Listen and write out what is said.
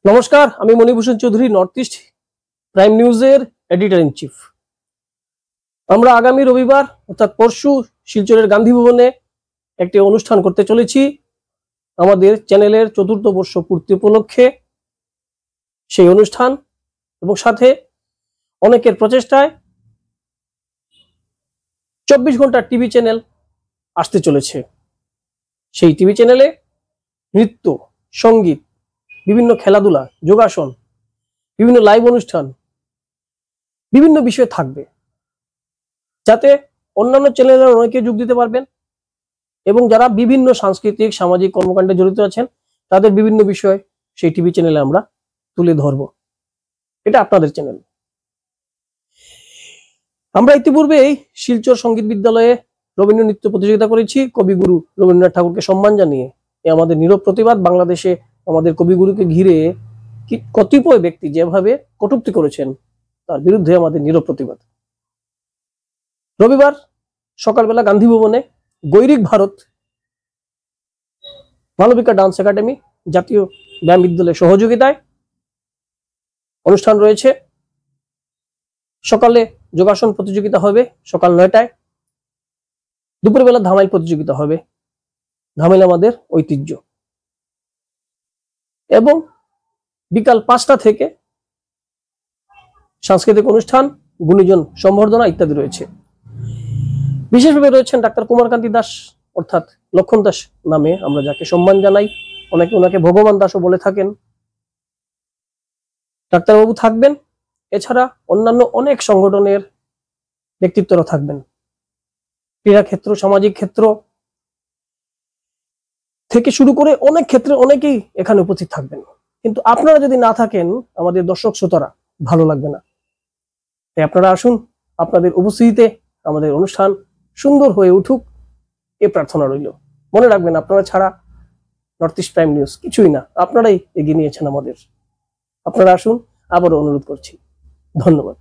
নমস্কার, আমি Manibhushan Chowdhury, north east prime নিউজের এডিটর ইন চিফ। আমরা আগামী রবিবার অর্থাৎ পরশু শিলচরের গান্ধী ভবনে একটি অনুষ্ঠান করতে চলেছি আমাদের চ্যানেলের ৪র্থ বর্ষ পূর্তি উপলক্ষে। সেই অনুষ্ঠান এবং সাথে অনেকের প্রচেষ্টায় ২৪ ঘন্টা টিভি চ্যানেল আসতে চলেছে। সেই টিভি চ্যানেলে নৃত্য, সঙ্গীত, বিভিন্ন খেলাধুলা, যোগাসন, বিভিন্ন লাইভ অনুষ্ঠান, বিভিন্ন বিষয় থাকবে, যাতে অন্যান্য চ্যানেলের অনেকে যোগ দিতে পারবেন এবং যারা বিভিন্ন সাংস্কৃতিক সামাজিক কর্মকাণ্ডে জড়িত আছেন তাদের বিভিন্ন বিষয় সেই টিভি চ্যানেলে আমরা তুলে ধরব। এটা আপনাদের চ্যানেল। আমরা ইতিপূর্বেই শিলচর সঙ্গীত বিদ্যালয়ে রবীন্দ্র নৃত্য প্রতিযোগিতা করেছি কবিগুরু রবীন্দ্রনাথ ঠাকুরকে সম্মান জানিয়ে। আমাদের নীরব প্রতিবাদ। বাংলাদেশে আমাদের কবিগুরুকে ঘিরে কতিপয় ব্যক্তি যেভাবে কটূক্তি করেছেন তার বিরুদ্ধে আমাদের নীরব প্রতিবাদ। রবিবার সকালবেলা গান্ধী ভবনে গৈরিক ভারত মালবিকা ডান্স একাডেমি জাতীয় ব্যায়াম বিদ্যালয়ের সহযোগিতায় অনুষ্ঠান রয়েছে। সকালে যোগাসন প্রতিযোগিতা হবে সকাল ৯টায়, দুপুরবেলা ধামাইল প্রতিযোগিতা হবে। ধামাইল আমাদের ঐতিহ্য। এবং বিকাল ৫টা থেকে সাংস্কৃতিক অনুষ্ঠান, গুণীজন সম্বর্ধনা ইত্যাদি রয়েছে। বিশেষভাবে রয়েছেন ডাক্তার কুমারকান্তি দাস অর্থাৎ লক্ষণ দাস নামে আমরা যাকে সম্মান জানাই, অনেকে ওনাকে ভগবান দাসও বলে থাকেন। ডাক্তারবাবু থাকবেন। এছাড়া অন্যান্য অনেক সংগঠনের ব্যক্তিত্বরা থাকবেন। ক্রীড়া ক্ষেত্র, সামাজিক ক্ষেত্র থেকে শুরু করে অনেক ক্ষেত্রে অনেকেই এখানে উপস্থিত থাকবেন। কিন্তু আপনারা যদি না থাকেন আমাদের দর্শক শ্রোতারা ভালো লাগবে না। তাই আপনারা আসুন, আপনাদের উপস্থিতিতে আমাদের অনুষ্ঠান সুন্দর হয়ে উঠুক এ প্রার্থনা রইল। মনে রাখবেন, আপনারা ছাড়া নর্থ ইস্ট প্রাইম নিউজ কিছুই না। আপনারাই এগিয়ে নিয়েছেন আমাদের। আপনারা আসুন, আবারও অনুরোধ করছি। ধন্যবাদ।